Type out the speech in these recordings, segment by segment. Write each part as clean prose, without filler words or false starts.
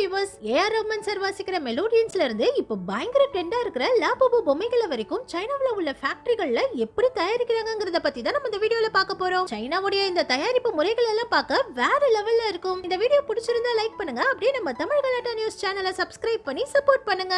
Viewers, AR Rahman sir வாசிக்கிற மெலோடியன்ஸ்ல இருந்து இப்போ பயங்கர ட்ரெண்டா இருக்கிற லாபுபு பொம்மைகளை வரைக்கும் சைனாவுல உள்ள ஃபேக்டரிகள்ல எப்படி தயாரிக்கிறாங்கங்கறத பத்தி தான் நம்ம இந்த வீடியோல பார்க்க போறோம். சைனாவுடைய இந்த தயாரிப்பு முறைகள் எல்லாம் பார்க்க வேற லெவல்ல இருக்கும். இந்த வீடியோ பிடிச்சிருந்தா லைக் பண்ணுங்க, அப்படியே நம்ம தமிழ் கலாட்டா நியூஸ் சேனலை சப்ஸ்கிரைப் பண்ணி சப்போர்ட் பண்ணுங்க.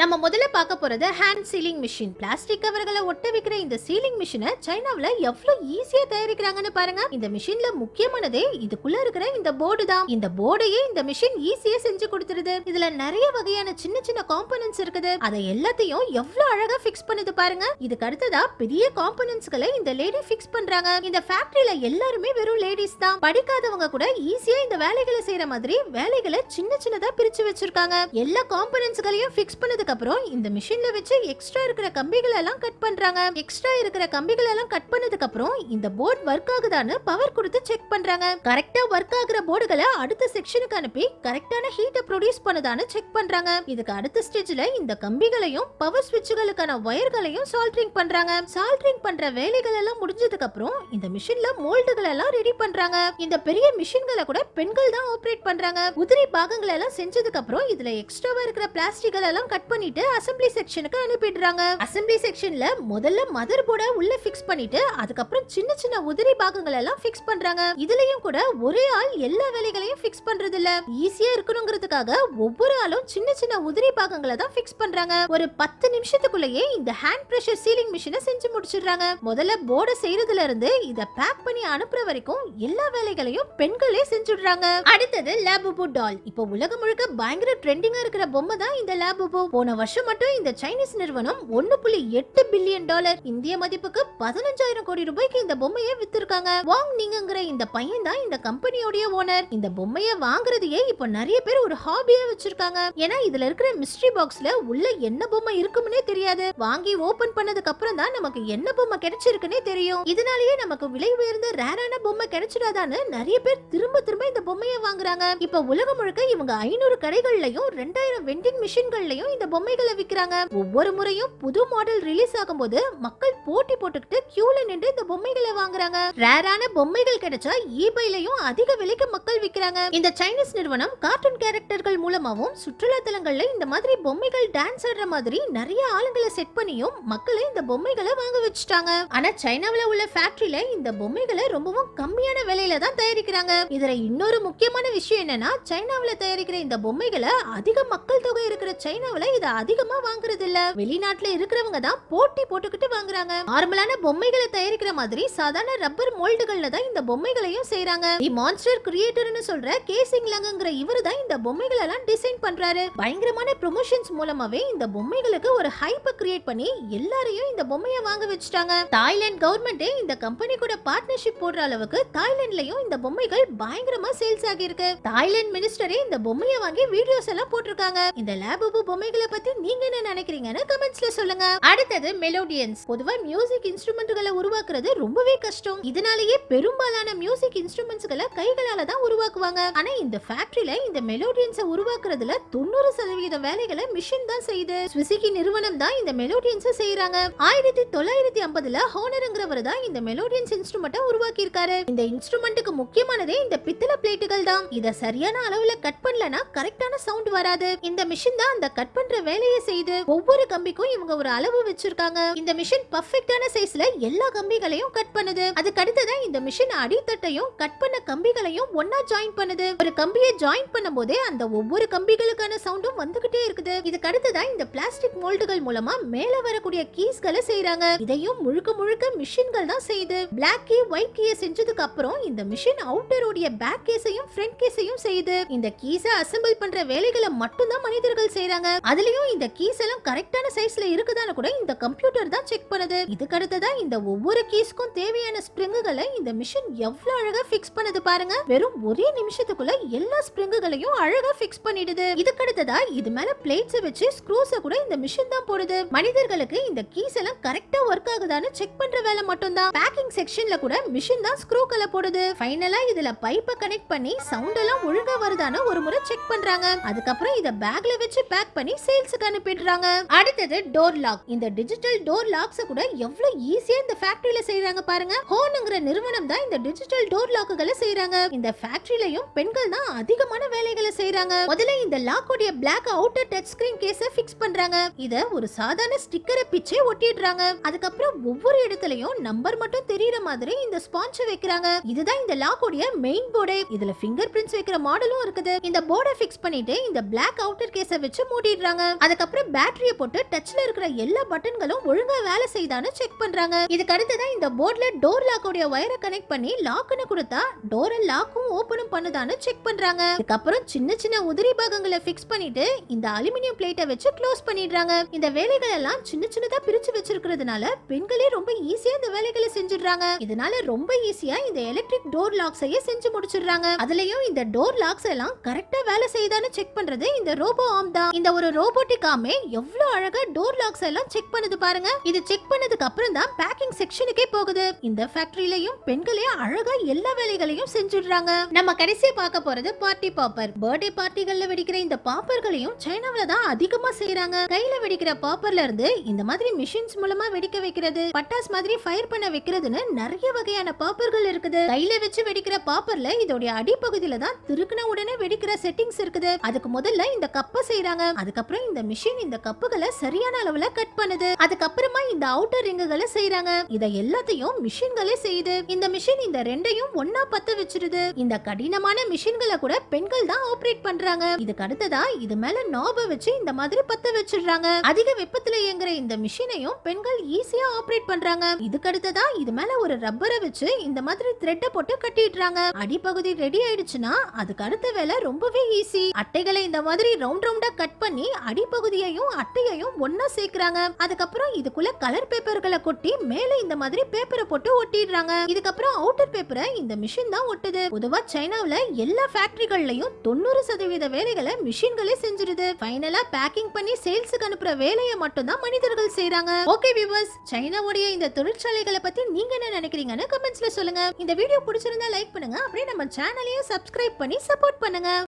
நம்ம முதல்ல பார்க்க போறது ஹேண்ட் சீலிங் மிஷின். பிளாஸ்டிக் கவர்களை ஒட்ட வைக்கிற இந்த சீலிங் மிஷினை சைனாவுல எவ்வளவு ஈஸியா தயாரிக்கிறாங்கன்னு பாருங்க. இந்த மிஷின்ல முக்கியமானதே இதுக்குள்ள இருக்கிற இந்த போர்டு தான். இந்த போர்டையே இந்த மிஷின் ஈஸியா செஞ்சு கொடுத்துருது. இதுல நிறைய வகையான சின்ன சின்ன காம்போனன்ட்ஸ் இருக்குது. அதை எல்லாத்தையும் எவ்வளவு அழகா ஃபிக்ஸ் பண்ணுது பாருங்க. இதுக்கு அடுத்ததா பெரிய காம்போனன்ட்ஸ்களை இந்த லேடி ஃபிக்ஸ் பண்றாங்க. இந்த ஃபேக்டரியில எல்லாருமே வெறும் லேடிஸ் தான். படிக்காதவங்க கூட ஈஸியா இந்த வேலைகளை செய்யற மாதிரி வேலைகளை சின்ன சின்னதா பிரிச்சு வச்சிருக்காங்க. எல்லா காம்போனன்ட்ஸ்களையும் ஃபிக்ஸ் பண்ணது அப்புறம் இந்த மிஷின்ல வச்சு எக்ஸ்ட்ரா இருக்கிற கம்பிகள் எல்லாம் கட் பண்றாங்க. எக்ஸ்ட்ரா இருக்கிற கம்பிகள் எல்லாம் கட் பண்ணதுக்கு அப்புறம் இந்த போர்டு வர்க் ஆகுதான்னு பவர் கொடுத்து செக் பண்றாங்க. கரெக்ட்டா வர்க் ஆகுற போர்டுகளை அடுத்த செக்ஷனுக்கு அனுப்பி கரெக்ட்டான ஹீட்டை ப்ரொடியூஸ் பண்ணுதான்னு செக் பண்றாங்க. இதுக்கு அடுத்த ஸ்டேஜ்ல இந்த கம்பிகளையும் பவர் ஸ்விட்ச்களுக்கான வயர்களையும் சால்டரிங் பண்றாங்க. சால்டரிங் பண்ற வேலைகள் எல்லாம் முடிஞ்சதுக்கு அப்புறம் இந்த மிஷின்ல மோல்டுகள் எல்லாம் ரெடி பண்றாங்க. இந்த பெரிய மிஷின்களை கூட பெண்கள் தான் ஆபரேட் பண்றாங்க. உதிரி பாகங்களை எல்லாம் செஞ்சதுக்கு அப்புறம் இதுல எக்ஸ்ட்ராவா இருக்கிற பிளாஸ்டிக்கள் எல்லாம் கட் பண்ணிட்டு அசெம்பிளி செக்ஷனுக்கு அனுப்பிடுறாங்க. அசெம்பிளி செக்ஷன்ல முதல்ல மதர் போர்டை உள்ள ஃபிக்ஸ் பண்ணிட்டு அதுக்கப்புறம் சின்ன சின்ன உதிரி பாகங்கள் எல்லாம் ஃபிக்ஸ் பண்றாங்க. இதுலயும் கூட ஒரே ஆள் எல்லா வேலைகளையும் ஃபிக்ஸ் பண்றது இல்ல. ஈஸியா இருக்கணும்ங்கிறதுக்காக ஒவ்வொரு ஆளும் சின்ன சின்ன உதிரி பாகங்களை தான் ஃபிக்ஸ் பண்றாங்க. ஒரு 10 நிமிஷத்துக்குள்ளேயே இந்த ஹேண்ட் பிரஷர் சீலிங் மிஷினை செஞ்சு முடிச்சிடுறாங்க. முதல்ல போர்டை செய்யறதுல இருந்து இத பேக் பண்ணி அனுப்புற வரைக்கும் எல்லா வேலைகளையும் பெண்களே செஞ்சுடுறாங்க. அடுத்தது லாபுபு டால். இப்போ உலகம் முழுக்க பயங்கர ட்ரெண்டிங்கா இருக்கிற பொம்மை தான் இந்த லாபுபு. போன வருஷம் மட்டும் இந்த சைனீஸ் நிறுவனம் 1.8 பில்லியன் டாலர், இந்திய மதிப்புக்கு 15,000 கோடி ரூபாய்க்கு இந்த பொம்மையை வித்திருக்காங்க. வாங் நீங்கங்கிற இந்த பையன் தான் இந்த கம்பெனியோட ஓனர். இந்த பொம்மையை வாங்குறதையே இப்போ நிறைய பேர் ஒரு ஹாபியா வச்சிருக்காங்க. ஏன்னா இதுல இருக்கிற மிஸ்ட்ரி பாக்ஸ்ல உள்ள என்ன பொம்மை இருக்கும்னே தெரியாது. வாங்கி ஓபன் பண்ணதுக்கு அப்புறம் தான் நமக்கு என்ன பொம்மை கிடைச்சிருக்குன்னே தெரியும். இதனாலேயே நமக்கு விலை உயர்ந்த ரேரான பொம்மை கிடைச்சிடாதான்னு நிறைய பேர் திரும்ப திரும்ப இந்த பொம்மையை வாங்குறாங்க. இப்ப உலகம் முழுக்க இவங்க 500 கடைகள்லயும் 2000 வெண்டிங் மிஷின்கள்லயும் இந்த பொம்மைகளை விக்கிறாங்க. ஒவ்வொரு முறையும் புது மாடல் ரிலீஸ் ஆகும்போது மக்கள் போட்டி போட்டுக்கிட்டு கியூல நின்று இந்த பொம்மைகளை வாங்குறாங்க. ரேரான பொம்மைகள் கிடைச்சா ஈபேலயும் அதிக விலைக்கு மக்கள் விக்கிறாங்க. இந்த சைனீஸ் நிறுவனம் கார்ட்டூன் கேரக்டர்கள் மூலமாவும் சுற்றுலா தலங்கள்ல இந்த மாதிரி பொம்மைகள் டான்ஸ் ஆடுற மாதிரி நிறைய ஆளுங்களை செட் பண்ணியும் மக்களை இந்த பொம்மைகளை வாங்க வச்சுட்டாங்க. ஆனா சைனாவுல உள்ள ஃபேக்டரியில இந்த பொம்மைகளை ரொம்பவும் கம்மியான விலையில தான் தயாரிக்கிறாங்க. இதுல இன்னொரு முக்கியமான விஷயம் என்னன்னா, சைனாவுல தயாரிக்கிற இந்த பொம்மைகளை அதிக மக்கள் தொகை இருக்கிற சைனாவுல இத அதிகமா வாங்குறது இல்ல. வெளிநாட்டுல இருக்கிறவங்க தான் போட்டி போட்டுக்கிட்டு வாங்குறாங்க. நார்மலான பொம்மைகளை தயாரிக்கிற மாதிரி சாதாரண ரப்பர் மோல்டுகள்ல தான் இந்த பொம்மைகளையும் செய்றாங்க. தி மான்ஸ்டர் கிரியேட்டர்னு சொல்ற கேசிங் லங்கங்கிற இவரு தான் இந்த பொம்மைகளை எல்லாம் டிசைன் பண்றாரு. பயங்கரமான ப்ரமோஷன்ஸ் மூலமாவே இந்த பொம்மைகளுக்கு ஒரு ஹைப்பை கிரியேட் பண்ணி எல்லாரையும் இந்த பொம்மையை வாங்க வச்சுட்டாங்க. தாய்லாந்து கவர்மெண்டே இந்த கம்பெனி கூட பார்ட்னர்ஷிப் போடுற அளவுக்கு தாய்லாந்துலயும் இந்த பொம்மைகள் பயங்கரமா சேல்ஸ் ஆகி இருக்கு. தாய்லாந்து மினிஸ்டரே இந்த பொம்மையை வாங்கி வீடியோஸ் எல்லாம் போட்டிருக்காங்க. இந்த லாபுபு பொம்மைகளை பத்தி நீங்க என்ன நினைக்கிறீங்கன்னு கமெண்ட்ஸ்ல சொல்லுங்க. அடுத்தது மெலோடியன்ஸ். பொதுவா மியூசிக் இன்ஸ்ட்ருமெண்ட்களை உருவாக்குறது ரொம்பவே கஷ்டம். இதனாலேயே பெரும்பாலான மியூசிக் இன்ஸ்ட்ருமெண்ட்ஸ்களை கைகளால தான் உருவாக்குவாங்க. ஆனா இந்த ஃபேக்டரியில இந்த மெலோடியன்ஸை உருவாக்குறதுல 90% வேலைகளை மிஷின் தான் செய்யுது. ஸ்விசிகி நிறுவனம் தான் இந்த மெலோடியன்ஸை செய்யறாங்க. 1950ல ஹோனர்ங்கிறவர் தான் இந்த மெலோடியன்ஸ் இன்ஸ்ட்ருமெண்ட்டை உருவாக்கி இருக்காரு. இந்த இன்ஸ்ட்ருமெண்ட்டுக்கு முக்கியமானதே இந்த பித்தளை பிளேட்டுகள் தான். இத சரியான அளவுல கட் பண்ணலனா கரெக்டான சவுண்ட் வராது. இந்த மிஷின் தான் அந்த கட் பண்ற வேலையை செய்து. ஒவ்வொரு கம்பிக்கும் இவங்க ஒரு அளவு வச்சிருக்காங்க. இந்த மிஷின் பர்ஃபெக்ட்டான சைஸ்ல எல்லா கம்பிகளையும் கட் பண்ணுது. அதுக்கு அடுத்ததா இந்த மிஷின் அடித்தட்டையும் கட் பண்ண கம்பிகளையும் ஒண்ணா ஜாயின் பண்ணுது. ஒரு கம்பியை ஜாயின் பண்ணும்போதே அந்த ஒவ்வொரு கம்பிகளுக்கான சவுண்டும் வந்துகிட்டே இருக்குது. இதுக்கு அடுத்ததா இந்த பிளாஸ்டிக் மோல்டுகள் மூலமா மேல வரக்கூடிய கீஸ்களை செய்றாங்க. இதையும் முழுக்க முழுக்க மிஷின்கள் தான் செய்யுது. பிளாக் கீ ஒயிட் கீயை செஞ்சதுக்கு அப்புறம் இந்த மிஷின் அவுட்டரோட பேக் கேஸையும் ஃப்ரண்ட் கேஸையும் செய்யுது. இந்த கீஸை அசெம்பிள் பண்ற வேலைகளை மட்டும் தான் மனிதர்கள் செய்றாங்க. அதுலயும் இந்த கீஸ் எல்லாம் கரெக்டான சைஸ்ல இருக்குதான்னு கூட இந்த கம்ப்யூட்டர் தான் செக் பண்ணுது. இதுக்கு அடுத்ததா இந்த ஒவ்வொரு கீஸ்க்கும் தேவையான ஸ்ப்ரிங்குகளை இந்த மிஷின் எவ்வளவு அழகா ஃபிக்ஸ் பண்ணுது பாருங்க. வெறும் ஒரே நிமிஷத்துக்குள்ள எல்லா ஸ்ப்ரிங்குகளையும் அழகா ஃபிக்ஸ் பண்ணிடுது. இதுக்கு அடுத்ததா இது மேல பிளேட்ஸ் வச்சு ஸ்க்ரூஸை கூட இந்த மிஷின் தான் போடுது. மனிதர்களுக்கு இந்த கீஸ் எல்லாம் கரெக்டா ஒர்க் ஆகுதான்னு செக் பண்ற வேலை மட்டும் தான். பேக்கிங் செக்ஷன்ல கூட மிஷின் தான் ஸ்க்ரூக்களை போடுது. ஃபைனலா இதுல பைப்பை கனெக்ட் பண்ணி சவுண்ட் எல்லாம் ஒழுங்கா வருதான்னு ஒரு முறை செக் பண்றாங்க. அதுக்கப்புறம் இத பேக்ல வச்சு பேக் பண்ணி சேல்ஸ்க்கு அனுப்பிடுறாங்க. அடுத்தது டோர் லாக். இந்த டிஜிட்டல் டோர் லாக்ஸ் கூட எவ்வளவு ஈஸியா இந்த ஃபேக்டரியில செய்றாங்க பாருங்க. ஹோன்ங்கற நிறுவனம் தான் இந்த டிஜிட்டல் டோர் லாக்குகளை செய்றாங்க. இந்த ஃபேக்டரியிலயும் பெண்கள் தான் அதிகமான வேலைகளை செய்றாங்க. முதல்ல இந்த லாக்கோட பிளாக் அவுட்டர் டச் ஸ்கிரீன் கேஸை ஃபிக்ஸ் பண்றாங்க. இத ஒரு சாதாரண ஸ்டிக்கரை பிச்சே ஒட்டிடுறாங்க. அதுக்கப்புறம் ஒவ்வொரு இடத்துலயும் நம்பர் மட்டும் தெரியற மாதிரி இந்த ஸ்பான்ச் வைக்கிறாங்க. இதுதான் இந்த லாக்கோட மெயின் போர்டு. இதுல ஃபிங்கர் பிரிண்ட்ஸ் வைக்கிற மாடலும் இருக்குது. இந்த போர்டை ஃபிக்ஸ் பண்ணிட்டு இந்த பிளாக் அவுட்டர் கேஸை வச்சு மூடிடுறாங்க. அதுக்கப்புறம் பேட்டரியை போட்டு டச்ல இருக்கிற எல்லா பட்டன்களும் ஒழுங்கா வேலை செய்தான்னு செக் பண்றாங்க. இதுக்கு அடுத்ததான் இந்த போர்ட்ல டோர் லாக்கோட வயரை கனெக்ட் பண்ணி லாக்னு கொடுத்தா டோரை லாக்கும் ஓபனும் பண்ணுதான்னு செக் பண்றாங்க. அதுக்கப்புறம் சின்ன சின்ன உதிரி பாகங்களை ஃபிக்ஸ் பண்ணிட்டு இந்த அலுமினியம் பிளேட்டை வச்சு க்ளோஸ் பண்ணிடுறாங்க. இந்த வேலைகள் எல்லாம் சின்ன சின்னதா பிரிச்சு வச்சிருக்கிறதுனால பெண்களே ரொம்ப ஈஸியா இந்த வேலைகளை செஞ்சிடுறாங்க. இதனால ரொம்ப ஈஸியா இந்த எலக்ட்ரிக் டோர் லாக்ஸையே செஞ்சு முடிச்சிடுறாங்க. அதுலயும் இந்த டோர் லாக்ஸ் எல்லாம் கரெக்டா வேலை செய்தான்னு செக் பண்றது இந்த ரோபோ ஆர்ம் தான். இந்த ஒரு ரோபோட்டிக் ஆர்மே எவ்வளவு அழகா டோர் லாக்ஸ் எல்லாம் செக் பண்ணுது பாருங்க. இது செக் பண்ணதுக்கு அப்புறம் தான் பேக்கிங் செக்ஷனுக்கே போகுது. இந்த ஃபேக்டரியிலயும் பெண்களே அழகா எல்லா வேலைகளையும் செஞ்சிடுறாங்க. நம்ம கடைசியா பார்க்க போறது பார்ட்டி பாப்பர். பர்த்டே பார்ட்டிகள்ல வெடிக்கிற இந்த பாப்பர்களையும் சைனாவுல தான் அதிகமா செய்றாங்க. கையில வெடிக்கிற பாப்பர்ல இருந்து இந்த மாதிரி மிஷின்ஸ் மூலமா வெடிக்க வைக்கிறது, பட்டாஸ் மாதிரி ஃபயர் பண்ண வைக்கிறதுன்னு நிறைய வகையான பாப்பர்கள் இருக்குது. கையில வச்சு வெடிக்கிற பாப்பர்ல இதோட அடிப்பகுதியில தான் திருக்குன உடனே வெடிக்கிற செட்டிங்ஸ் இருக்குது. அதுக்கு முதல்ல இந்த கப்பை செய்றாங்க. அதுக்கப்புறம் இந்த மிஷின் இந்த கப்புகளை சரியான அளவுல கட் பண்ணுது. அதுக்கப்புறமா இந்த அவுட்டர் ரிங்குகளை செய்றாங்க. இத எல்லாத்தையும் மிஷின்களே செய்யுது. இந்த மிஷின் இந்த ரெண்டையும் ஒன்னா பத்த வச்சிருது. இந்த கடினமான மிஷின்களை கூட பெண்கள் தான் ஆபரேட் பண்றாங்க. இதுக்கு அடுத்ததா இது மேல நாப வச்சு இந்த மாதிரி பத்த வச்சிடுறாங்க. அதிக வெப்பத்துல இயங்குற இந்த மிஷினையும் பெண்கள் ஈஸியா ஆபரேட் பண்றாங்க. இதுக்கு அடுத்ததா இது மேல ஒரு ரப்பரை வச்சு இந்த மாதிரி த்ரெட்டை போட்டு கட்டிடுறாங்க. அடிப்பகுதி ரெடி ஆயிடுச்சுன்னா அதுக்கு அடுத்த வேலை ரொம்பவே ஈஸி. அட்டைகளை இந்த மாதிரி ரவுண்ட் ரவுண்டா கட் பண்ணி அடிப்பகுதியையும் அட்டையையும் ஒன்னா சேர்க்கறாங்க. அதுக்கப்புறம் இதுக்குள்ள கலர் பேப்பர்களை கொட்டி மேல இந்த மாதிரி பேப்பரை போட்டு ஒட்டிடுறாங்க. இதுக்கப்புறம் அவுட்டர் பேப்பரை இந்த மிஷின் தான் ஒட்டுது. பொதுவா சைனாவுல எல்லா ஃபேக்டரிகள்லயும் 90% வேலைகளை மிஷின்களே செஞ்சிருது. ஃபைனலா பேக்கிங் பண்ணி சேல்ஸ்க்கு அனுப்புற வேலையை மட்டும் தான் மனிதர்கள் செய்றாங்க. ஓகே வியூவர்ஸ், சைனாவுடைய இந்த தொழிற்சாலைகளை பத்தி நீங்க என்ன நினைக்கிறீங்கன்னு கமெண்ட்ஸ்ல சொல்லுங்க. இந்த வீடியோ பிடிச்சிருந்தா லைக் பண்ணுங்க. அப்படியே நம்ம சேனலையும் சப்ஸ்கிரைப் பண்ணி சப்போர்ட் பண்ணுங்க.